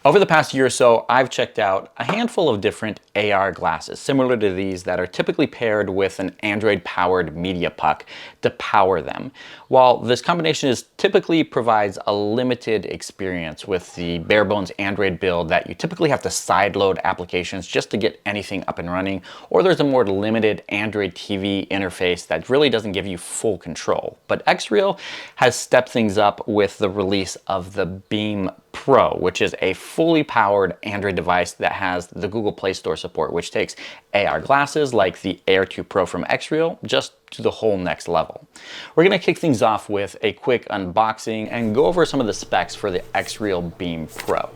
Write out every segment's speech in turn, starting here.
Over the past year or so, I've checked out a handful of different AR glasses, similar to these, that are typically paired with an Android-powered media puck to power them. While this combination typically provides a limited experience with the bare-bones Android build that you typically have to sideload applications just to get anything up and running, or there's a more limited Android TV interface that really doesn't give you full control. But XREAL has stepped things up with the release of the Beam Pro, which is a fully powered Android device that has the Google Play Store support, which takes AR glasses like the Air 2 Pro from XREAL just to the whole next level. We're going to kick things off with a quick unboxing and go over some of the specs for the XREAL Beam Pro.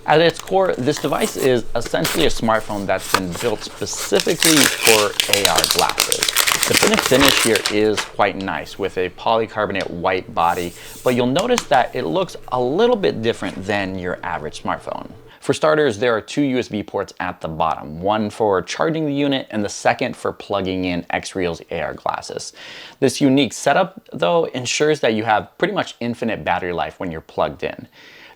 At its core, this device is essentially a smartphone that's been built specifically for AR glasses. The finish here is quite nice with a polycarbonate white body, but you'll notice that it looks a little bit different than your average smartphone. For starters, there are two USB ports at the bottom, one for charging the unit and the second for plugging in XREAL's AR glasses. This unique setup, though, ensures that you have pretty much infinite battery life when you're plugged in.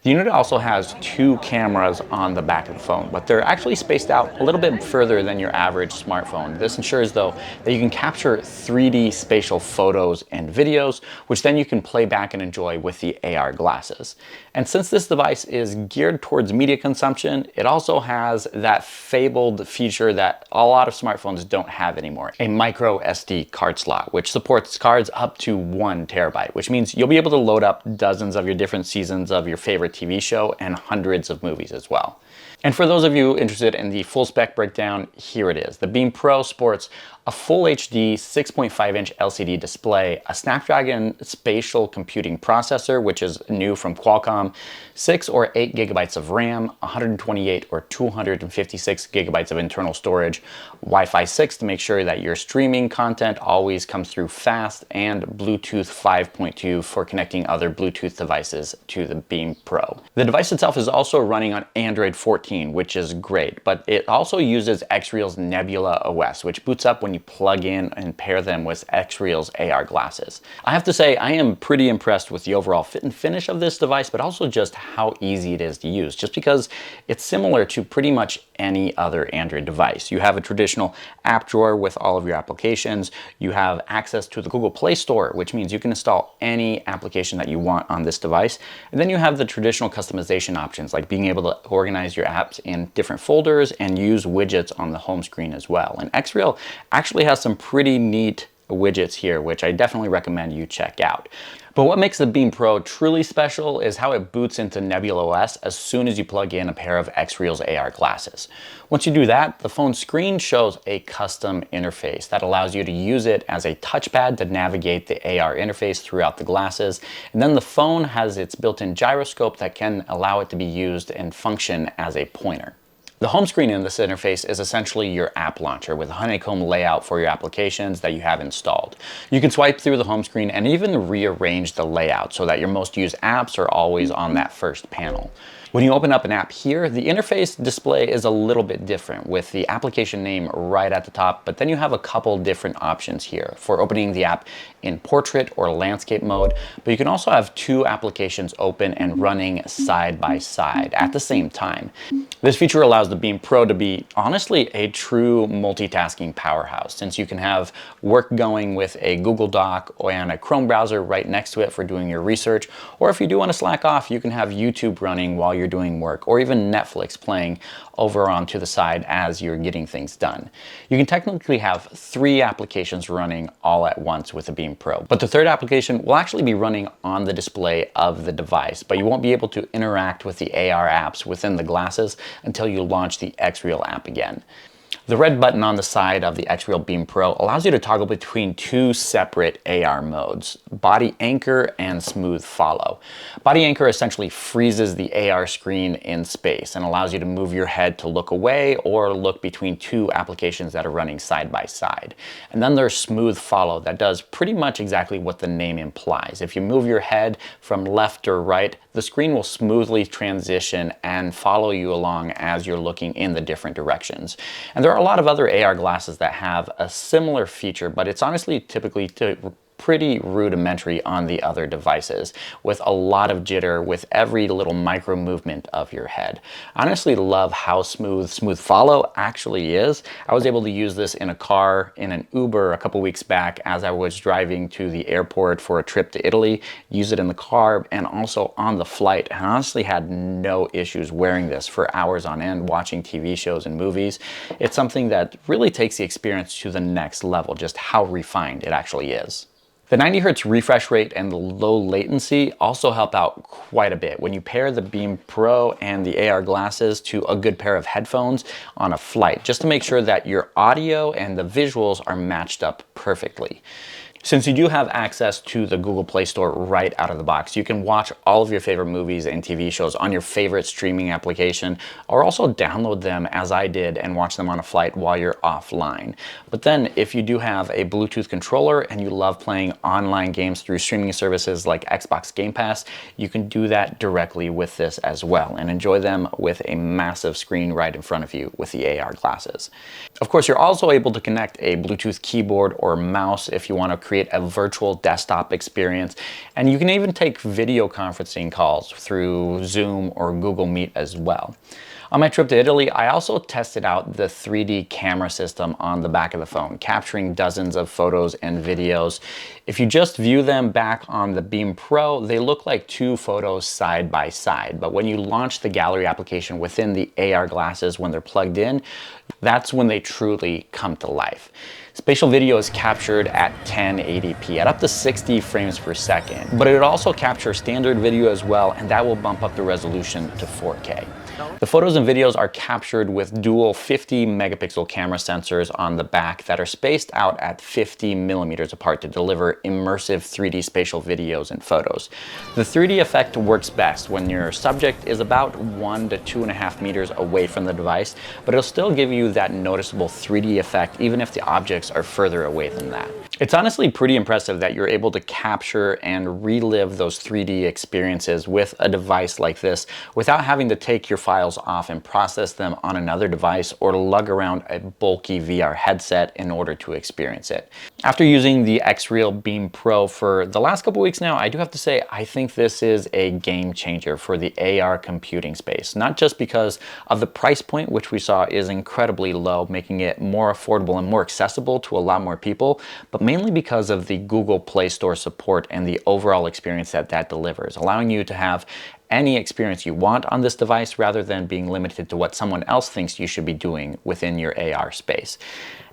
The unit also has two cameras on the back of the phone, but they're actually spaced out a little bit further than your average smartphone. This ensures, though, that you can capture 3D spatial photos and videos, which then you can play back and enjoy with the AR glasses. And since this device is geared towards media consumption, it also has that fabled feature that a lot of smartphones don't have anymore, a micro SD card slot, which supports cards up to 1 terabyte, which means you'll be able to load up dozens of your different seasons of your favorite TV show and hundreds of movies as well. And for those of you interested in the full spec breakdown, here it is. The Beam Pro sports a full HD 6.5-inch LCD display, a Snapdragon spatial computing processor, which is new from Qualcomm, 6 or 8 gigabytes of RAM, 128 or 256 gigabytes of internal storage, Wi-Fi 6 to make sure that your streaming content always comes through fast, and Bluetooth 5.2 for connecting other Bluetooth devices to the Beam Pro. The device itself is also running on Android 14, which is great, but it also uses XREAL's Nebula OS, which boots up when you plug in and pair them with XREAL's AR glasses. I have to say, I am pretty impressed with the overall fit and finish of this device, but also just how easy it is to use, just because it's similar to pretty much any other Android device. You have a traditional app drawer with all of your applications. You have access to the Google Play Store, which means you can install any application that you want on this device. And then you have the traditional customization options, like being able to organize your apps in different folders and use widgets on the home screen as well. And XREAL actually has some pretty neat widgets here, which I definitely recommend you check out. But what makes the Beam Pro truly special is how it boots into Nebula OS as soon as you plug in a pair of XREAL's AR glasses. Once you do that, the phone screen shows a custom interface that allows you to use it as a touchpad to navigate the AR interface throughout the glasses. And then the phone has its built-in gyroscope that can allow it to be used and function as a pointer. The home screen in this interface is essentially your app launcher with a honeycomb layout for your applications that you have installed. You can swipe through the home screen and even rearrange the layout so that your most used apps are always on that first panel. When you open up an app here, the interface display is a little bit different with the application name right at the top, but then you have a couple different options here for opening the app in portrait or landscape mode, but you can also have two applications open and running side by side at the same time. This feature allows the Beam Pro to be honestly a true multitasking powerhouse, since you can have work going with a Google Doc and a Chrome browser right next to it for doing your research, or if you do want to slack off, you can have YouTube running while you're doing work, or even Netflix playing over onto the side as you're getting things done. You can technically have 3 applications running all at once with the Beam Pro, but the third application will actually be running on the display of the device, but you won't be able to interact with the AR apps within the glasses until you launch the XREAL app again. The red button on the side of the XREAL Beam Pro allows you to toggle between 2 separate AR modes, Body Anchor and Smooth Follow. Body Anchor essentially freezes the AR screen in space and allows you to move your head to look away or look between 2 applications that are running side by side. And then there's Smooth Follow that does pretty much exactly what the name implies. If you move your head from left or right, the screen will smoothly transition and follow you along as you're looking in the different directions. And there are a lot of other AR glasses that have a similar feature, but it's honestly typically to pretty rudimentary on the other devices, with a lot of jitter with every little micro movement of your head. I honestly love how smooth follow actually is. I was able to use this in a car in an Uber a couple weeks back as I was driving to the airport for a trip to Italy, use it in the car and also on the flight, and honestly had no issues wearing this for hours on end, watching TV shows and movies. It's something that really takes the experience to the next level, just how refined it actually is. The 90 Hz refresh rate and the low latency also help out quite a bit when you pair the Beam Pro and the AR glasses to a good pair of headphones on a flight, just to make sure that your audio and the visuals are matched up perfectly. Since you do have access to the Google Play Store right out of the box, you can watch all of your favorite movies and TV shows on your favorite streaming application, or also download them as I did and watch them on a flight while you're offline. But then if you do have a Bluetooth controller and you love playing online games through streaming services like Xbox Game Pass, you can do that directly with this as well and enjoy them with a massive screen right in front of you with the AR glasses. Of course, you're also able to connect a Bluetooth keyboard or mouse if you want to create a virtual desktop experience, and you can even take video conferencing calls through Zoom or Google Meet as well. On my trip to Italy, I also tested out the 3D camera system on the back of the phone, capturing dozens of photos and videos. If you just view them back on the Beam Pro, they look like two photos side by side. But when you launch the gallery application within the AR glasses when they're plugged in, that's when they truly come to life. Spatial video is captured at 1080p at up to 60 frames per second, but it also captures standard video as well, and that will bump up the resolution to 4K. The photos and videos are captured with dual 50 megapixel camera sensors on the back that are spaced out at 50 millimeters apart to deliver immersive 3D spatial videos and photos. The 3D effect works best when your subject is about 1 to 2.5 meters away from the device, but it'll still give you that noticeable 3D effect even if the objects are further away than that. It's honestly pretty impressive that you're able to capture and relive those 3D experiences with a device like this without having to take your files off and process them on another device or lug around a bulky VR headset in order to experience it. After using the XREAL Beam Pro for the last couple weeks now, I do have to say I think this is a game changer for the AR computing space, not just because of the price point, which we saw is incredibly low, making it more affordable and more accessible to a lot more people, but mainly because of the Google Play Store support and the overall experience that delivers, allowing you to have any experience you want on this device rather than being limited to what someone else thinks you should be doing within your AR space.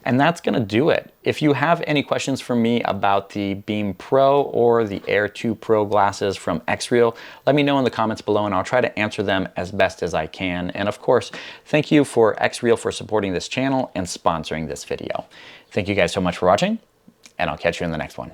And that's gonna do it. If you have any questions for me about the Beam Pro or the Air 2 Pro glasses from XREAL, let me know in the comments below and I'll try to answer them as best as I can. And of course, thank you for XREAL for supporting this channel and sponsoring this video. Thank you guys so much for watching, and I'll catch you in the next one.